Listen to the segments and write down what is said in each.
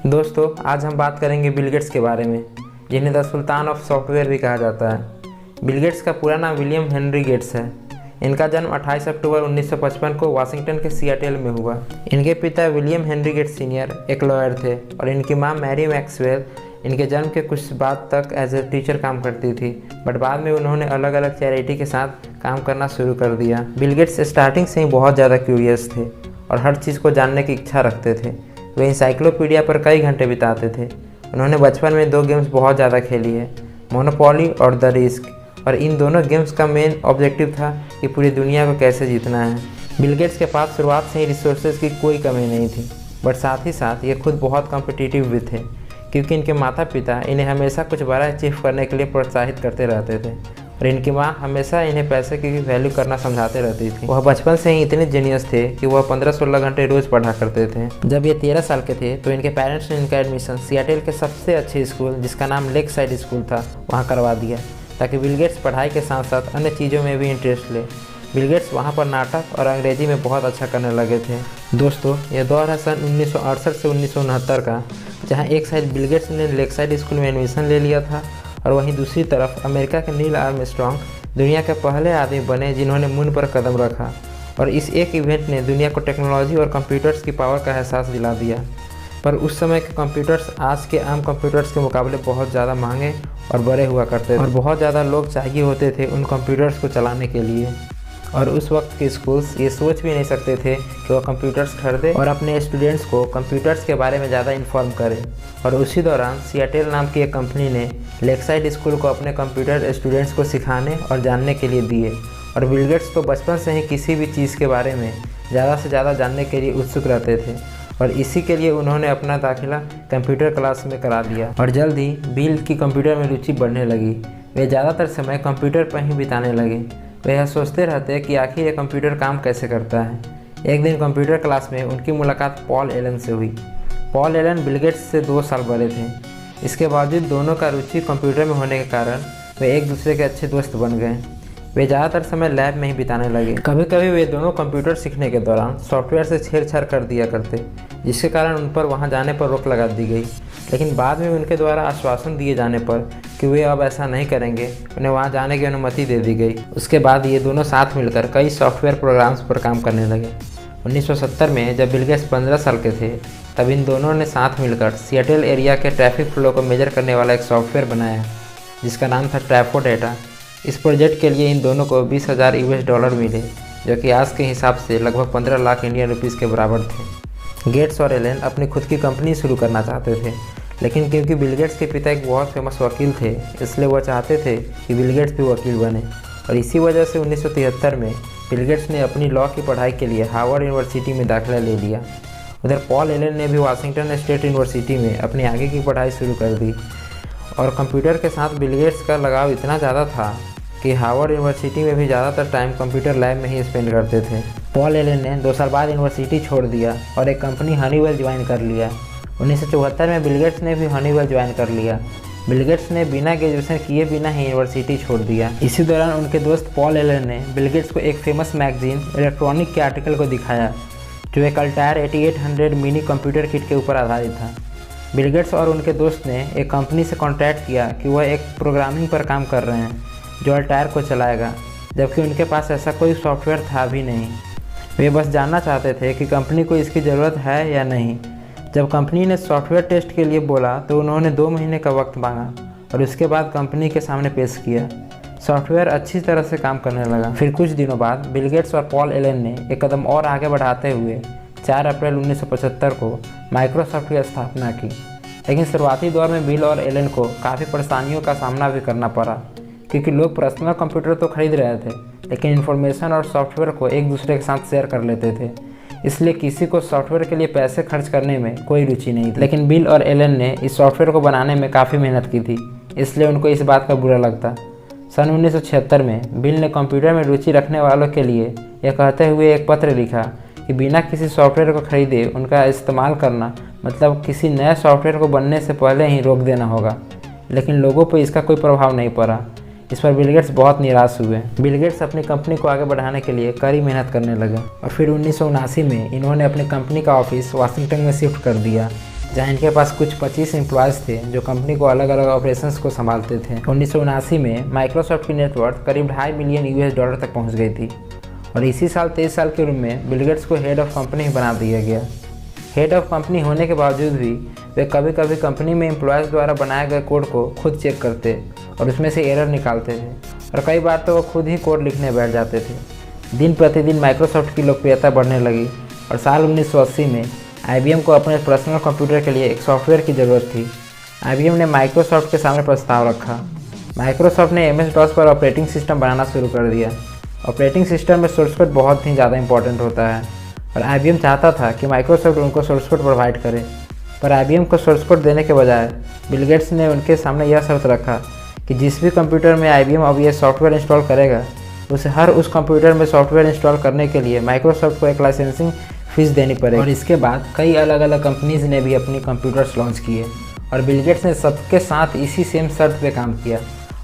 दोस्तों, आज हम बात करेंगे बिल गेट्स के बारे में, जिन्हें द सुल्तान ऑफ सॉफ्टवेयर भी कहा जाता है। बिल गेट्स का पूरा नाम विलियम हेनरी गेट्स है। इनका जन्म 28 अक्टूबर 1955 को वाशिंगटन के सियाटल में हुआ। इनके पिता विलियम हेनरी गेट्स सीनियर एक लॉयर थे और इनकी मां मैरी मैक्सवेल इनके जन्म के कुछ बाद तक एज ए टीचर काम करती थी, बट बाद में उन्होंने अलग अलग चैरिटी के साथ काम करना शुरू कर दिया। बिल गेट्स स्टार्टिंग से ही बहुत ज़्यादा क्यूरियस थे और हर चीज़ को जानने की इच्छा रखते थे। वे इंसाइक्लोपीडिया पर कई घंटे बिताते थे। उन्होंने बचपन में 2 गेम्स बहुत ज़्यादा खेली है, मोनोपोली और द रिस्क, और इन दोनों गेम्स का मेन ऑब्जेक्टिव था कि पूरी दुनिया को कैसे जीतना है। बिल गेट्स के पास शुरुआत से ही रिसोर्सेज की कोई कमी नहीं थी, बट साथ ही साथ ये खुद बहुत कॉम्पिटिटिव भी थे, क्योंकि इनके माता पिता इन्हें हमेशा कुछ बड़ा अचीव करने के लिए प्रोत्साहित करते रहते थे और इनकी माँ हमेशा इन्हें पैसे की वैल्यू करना समझाते रहती थी। वह बचपन से ही इतने जीनियस थे कि वह 15-16 घंटे रोज़ पढ़ा करते थे। जब ये 13 साल के थे तो इनके पेरेंट्स ने इनका एडमिशन सियाटल के सबसे अच्छे स्कूल, जिसका नाम लेक साइड स्कूल था, वहाँ करवा दिया, ताकि बिल गेट्स पढ़ाई के साथ साथ अन्य चीज़ों में भी इंटरेस्ट ले। बिल गेट्स वहाँ पर नाटक और अंग्रेजी में बहुत अच्छा करने लगे थे। दोस्तों, यह दौर है सन 1968 से 1969 का, जहाँ एक साइड बिल गेट्स ने लेक साइड स्कूल में एडमिशन ले लिया था और वहीं दूसरी तरफ अमेरिका के नील आर्मस्ट्रांग दुनिया के पहले आदमी बने जिन्होंने मून पर कदम रखा, और इस एक इवेंट ने दुनिया को टेक्नोलॉजी और कंप्यूटर्स की पावर का एहसास दिला दिया। पर उस समय के कंप्यूटर्स आज के आम कंप्यूटर्स के मुकाबले बहुत ज़्यादा महंगे और बड़े हुआ करते थे और बहुत ज़्यादा लोग चाहिए होते थे उन कंप्यूटर्स को चलाने के लिए। और उस वक्त के स्कूल्स ये सोच भी नहीं सकते थे कि वह कंप्यूटर्स खरीदे और अपने स्टूडेंट्स को कंप्यूटर्स के बारे में ज़्यादा इन्फॉर्म करें। और उसी दौरान सियाटल नाम की एक कंपनी ने लेकसाइड स्कूल को अपने कंप्यूटर स्टूडेंट्स को सिखाने और जानने के लिए दिए। और बिल गेट्स तो बचपन से ही किसी भी चीज़ के बारे में ज़्यादा से ज़्यादा जानने के लिए उत्सुक रहते थे और इसी के लिए उन्होंने अपना दाखिला कंप्यूटर क्लास में करा दिया। और जल्द ही बिल की कंप्यूटर में रुचि बढ़ने लगी। वे ज़्यादातर समय कंप्यूटर पर ही बिताने लगे। वे यह सोचते रहते कि आखिर ये कंप्यूटर काम कैसे करता है। एक दिन कंप्यूटर क्लास में उनकी मुलाकात पॉल एलन से हुई। पॉल एलन बिल गेट्स से 2 साल बड़े थे। इसके बावजूद दोनों का रुचि कंप्यूटर में होने के कारण वे एक दूसरे के अच्छे दोस्त बन गए। वे ज़्यादातर समय लैब में ही बिताने लगे। कभी कभी वे दोनों कंप्यूटर सीखने के दौरान सॉफ्टवेयर से छेड़छाड़ कर दिया करते, जिसके कारण उन पर वहाँ जाने पर रोक लगा दी गई। लेकिन बाद में उनके द्वारा आश्वासन दिए जाने पर कि वे अब ऐसा नहीं करेंगे, उन्हें वहाँ जाने की अनुमति दे दी गई। उसके बाद ये दोनों साथ मिलकर कई सॉफ्टवेयर प्रोग्राम्स पर काम करने लगे। 1970 में जब बिल गेट्स 15 साल के थे, तब इन दोनों ने साथ मिलकर सियाटल एरिया के ट्रैफिक फ्लो को मेजर करने वाला एक सॉफ्टवेयर बनाया, जिसका नाम था ट्रैफो डेटा। इस प्रोजेक्ट के लिए इन दोनों को $20,000 मिले, जो कि आज के हिसाब से लगभग 15 लाख इंडियन रुपीज़ के बराबर थे। गेट्स और एलन अपनी खुद की कंपनी शुरू करना चाहते थे, लेकिन क्योंकि बिल गेट्स के पिता एक बहुत फेमस वकील थे, इसलिए वह चाहते थे कि बिल गेट्स भी वकील बने। और इसी वजह से 1973 में बिल गेट्स ने अपनी लॉ की पढ़ाई के लिए हार्वर्ड यूनिवर्सिटी में दाखिला ले लिया। उधर पॉल एलन ने भी वाशिंगटन स्टेट यूनिवर्सिटी में अपनी आगे की पढ़ाई शुरू कर दी। और कंप्यूटर के साथ बिल गेट्स का लगाव इतना ज़्यादा था कि हार्वर्ड यूनिवर्सिटी में भी ज़्यादातर टाइम कंप्यूटर लैब में ही स्पेंड करते थे। पॉल एलन ने 2 साल बाद यूनिवर्सिटी छोड़ दिया और एक कंपनी हनीवेल ज्वाइन कर लिया। 1974 में बिल गेट्स ने भी हनीवेल ज्वाइन कर लिया। बिल गेट्स ने बिना ग्रेजुएशन किए बिना ही यूनिवर्सिटी छोड़ दिया। इसी दौरान उनके दोस्त पॉल एलन ने बिल गेट्स को एक फेमस मैगजीन इलेक्ट्रॉनिक के आर्टिकल को दिखाया, जो एक अल्टायर 8800 मिनी कंप्यूटर किट के ऊपर आधारित था। बिल गेट्स और उनके दोस्त ने एक कंपनी से कॉन्टैक्ट किया कि वह एक प्रोग्रामिंग पर काम कर रहे हैं जो अल्टायर को चलाएगा, जबकि उनके पास ऐसा कोई सॉफ्टवेयर था भी नहीं। वे बस जानना चाहते थे कि कंपनी को इसकी ज़रूरत है या नहीं। जब कंपनी ने सॉफ्टवेयर टेस्ट के लिए बोला तो उन्होंने 2 महीने का वक्त मांगा और उसके बाद कंपनी के सामने पेश किया। सॉफ्टवेयर अच्छी तरह से काम करने लगा। फिर कुछ दिनों बाद बिल गेट्स और पॉल एलन ने एक कदम और आगे बढ़ाते हुए 4 अप्रैल 1975 को माइक्रोसॉफ्ट की स्थापना की। लेकिन शुरुआती दौर में बिल और एलन को काफ़ी परेशानियों का सामना भी करना पड़ा, क्योंकि लोग पर्सनल कंप्यूटर तो खरीद रहे थे, लेकिन इन्फॉर्मेशन और सॉफ्टवेयर को एक दूसरे के साथ शेयर कर लेते थे। इसलिए किसी को सॉफ्टवेयर के लिए पैसे खर्च करने में कोई रुचि नहीं थी। लेकिन बिल और एलन ने इस सॉफ्टवेयर को बनाने में काफ़ी मेहनत की थी, इसलिए उनको इस बात का बुरा लगता। सन 1976 में बिल ने कंप्यूटर में रुचि रखने वालों के लिए यह कहते हुए एक पत्र लिखा कि बिना किसी सॉफ्टवेयर को खरीदे उनका इस्तेमाल करना मतलब किसी नए सॉफ्टवेयर को बनने से पहले ही रोक देना होगा। लेकिन लोगों पर इसका कोई प्रभाव नहीं पड़ा। इस पर बिल गेट्स बहुत निराश हुए। बिल गेट्स अपनी कंपनी को आगे बढ़ाने के लिए कड़ी मेहनत करने लगे और फिर 1979 में इन्होंने अपनी कंपनी का ऑफिस वाशिंगटन में शिफ्ट कर दिया, जहाँ इनके पास कुछ 25 एम्प्लॉयज़ थे जो कंपनी को अलग अलग ऑपरेशंस को संभालते थे। 1979 में माइक्रोसॉफ्ट की नेटवर्थ करीब $2.5 बिलियन US तक पहुँच गई थी और इसी साल 23 साल की उम्र में बिल गेट्स को हेड ऑफ कंपनी बना दिया गया। हेड ऑफ कंपनी होने के बावजूद भी वे कभी कभी कंपनी में एम्प्लॉयज़ द्वारा बनाए गए कोड को खुद चेक करते और उसमें से एरर निकालते थे और कई बार तो वो खुद ही कोड लिखने बैठ जाते थे। दिन प्रतिदिन माइक्रोसॉफ्ट की लोकप्रियता बढ़ने लगी और साल 1980 में IBM को अपने पर्सनल कंप्यूटर के लिए एक सॉफ्टवेयर की ज़रूरत थी। IBM ने माइक्रोसॉफ्ट के सामने प्रस्ताव रखा। माइक्रोसॉफ्ट ने MS-DOS पर ऑपरेटिंग सिस्टम बनाना शुरू कर दिया। ऑपरेटिंग सिस्टम में सोर्स कोड बहुत ही ज़्यादा इंपॉर्टेंट होता है और IBM चाहता था कि माइक्रोसॉफ्ट उनको सोर्स कोड प्रोवाइड करे, पर IBM को सोर्स कोड देने के बजाय बिल गेट्स ने उनके सामने यह शर्त रखा कि जिस भी कंप्यूटर में IBM अब यह सॉफ्टवेयर इंस्टॉल करेगा उसे हर उस कंप्यूटर में सॉफ्टवेयर इंस्टॉल करने के लिए माइक्रोसॉफ्ट को एक लाइसेंसिंग फीस देनी पड़ेगी। और इसके बाद कई अलग अलग कंपनीज ने भी अपनी कंप्यूटर्स लॉन्च किए और बिल गेट्स ने सबके साथ इसी सेम शर्त पे काम किया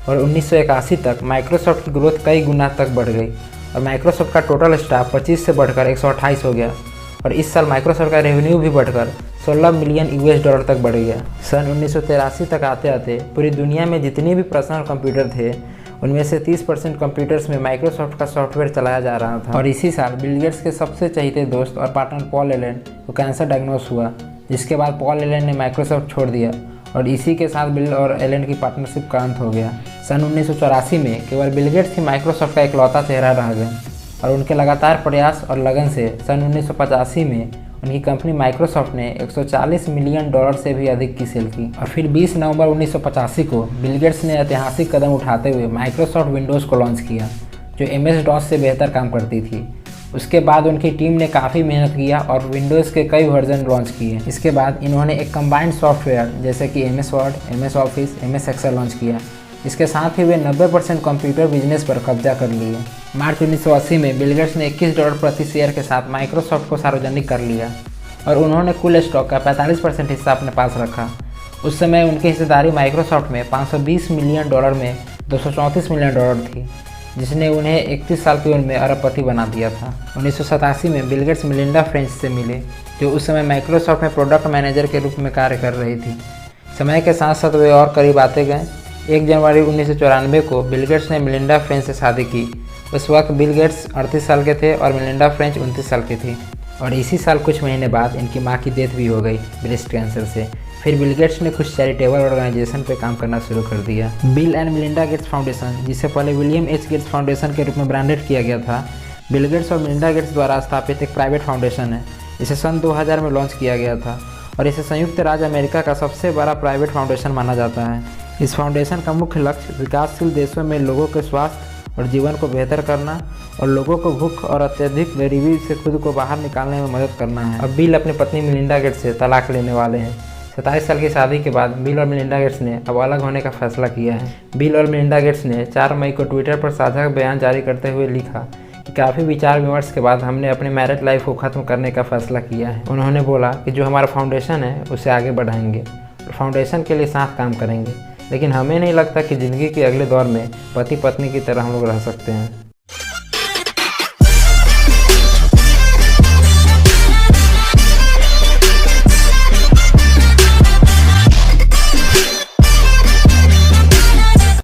और 1981 तक माइक्रोसॉफ्ट की ग्रोथ कई गुना तक बढ़ गई और माइक्रोसॉफ्ट का टोटल स्टाफ 25 से बढ़कर 128 हो गया और इस साल माइक्रोसॉफ्ट का रेवेन्यू भी बढ़कर $16 मिलियन US तक बढ़ गया। सन 1983 तक आते आते पूरी दुनिया में जितने भी पर्सनल कंप्यूटर थे उनमें से 30% कंप्यूटर्स में माइक्रोसॉफ्ट का सॉफ्टवेयर चलाया जा रहा था। और इसी साल बिल गेट्स के सबसे चहेते दोस्त और पार्टनर पॉल एलन को कैंसर डायग्नोस हुआ, जिसके बाद पॉल एलन ने माइक्रोसॉफ्ट छोड़ दिया और इसी के साथ बिल और एलन की पार्टनरशिप का अंत हो गया। सन 1984 में केवल बिल गेट्स ही माइक्रोसॉफ्ट का इकलौता चेहरा रह गए और उनके लगातार प्रयास और लगन से सन 1985 में उनकी कंपनी माइक्रोसॉफ्ट ने $140 मिलियन से भी अधिक की सेल की। और फिर 20 नवंबर 1985 को बिल गेट्स ने ऐतिहासिक कदम उठाते हुए माइक्रोसॉफ्ट विंडोज़ को लॉन्च किया, जो MS-DOS से बेहतर काम करती थी। उसके बाद उनकी टीम ने काफ़ी मेहनत किया और विंडोज़ के कई वर्जन लॉन्च किए। इसके बाद इन्होंने एक कंबाइंड सॉफ्टवेयर जैसे कि MS Word, MS Office, MS Excel launch किया। इसके साथ ही वे 90% कंप्यूटर बिजनेस पर कब्जा कर लिए। मार्च 1980 में बिल गेट्स ने $21 प्रति शेयर के साथ माइक्रोसॉफ्ट को सार्वजनिक कर लिया और उन्होंने कुल स्टॉक का 45% हिस्सा अपने पास रखा। उस समय उनकी हिस्सेदारी माइक्रोसॉफ्ट में $520 मिलियन में $234 मिलियन थी, जिसने उन्हें 31 साल की उम्र में अरबपति बना दिया था। 1987 में बिल गेट्स मेलिंडा फ्रेंच से मिले, जो उस समय माइक्रोसॉफ्ट में प्रोडक्ट मैनेजर के रूप में कार्य कर रही थी। समय के साथ साथ वे और करीब आते गए। 1 जनवरी 1994 को बिल गेट्स ने मेलिंडा फ्रेंच से शादी की। उस वक्त बिल गेट्स 38 साल के थे और मेलिंडा फ्रेंच 29 साल की थी और इसी साल कुछ महीने बाद इनकी मां की डेथ भी हो गई ब्रेस्ट कैंसर से। फिर बिल गेट्स ने कुछ चैरिटेबल ऑर्गेनाइजेशन पर काम करना शुरू कर दिया। Bill and Melinda Gates foundation, जिसे पहले विलियम एच गेट्स फाउंडेशन के रूप में ब्रांडेड किया गया था, बिल गेट्स और मेलिंडा गेट्स द्वारा स्थापित एक प्राइवेट फाउंडेशन है। इसे सन 2000 में लॉन्च किया गया था और इसे संयुक्त राज्य अमेरिका का सबसे बड़ा प्राइवेट फाउंडेशन माना जाता है। इस फाउंडेशन का मुख्य लक्ष्य विकासशील देशों में लोगों के स्वास्थ्य और जीवन को बेहतर करना और लोगों को भूख और अत्यधिक गरीबी से खुद को बाहर निकालने में मदद करना है। अब बिल अपनी पत्नी मेलिंडा गेट्स से तलाक लेने वाले हैं। 27 साल की शादी के बाद बिल और मेलिंडा गेट्स ने अब अलग होने का फैसला किया है। बिल और मेलिंडा गेट्स ने 4 मई को ट्विटर पर साझा बयान जारी करते हुए लिखा कि काफ़ी विचार विमर्श के बाद हमने अपनी मैरिड लाइफ को ख़त्म करने का फैसला किया है। उन्होंने बोला कि जो हमारा फाउंडेशन है उसे आगे बढ़ाएंगे और फाउंडेशन के लिए साथ काम करेंगे, लेकिन हमें नहीं लगता कि ज़िंदगी के अगले दौर में पति पत्नी की तरह हम लोग रह सकते हैं।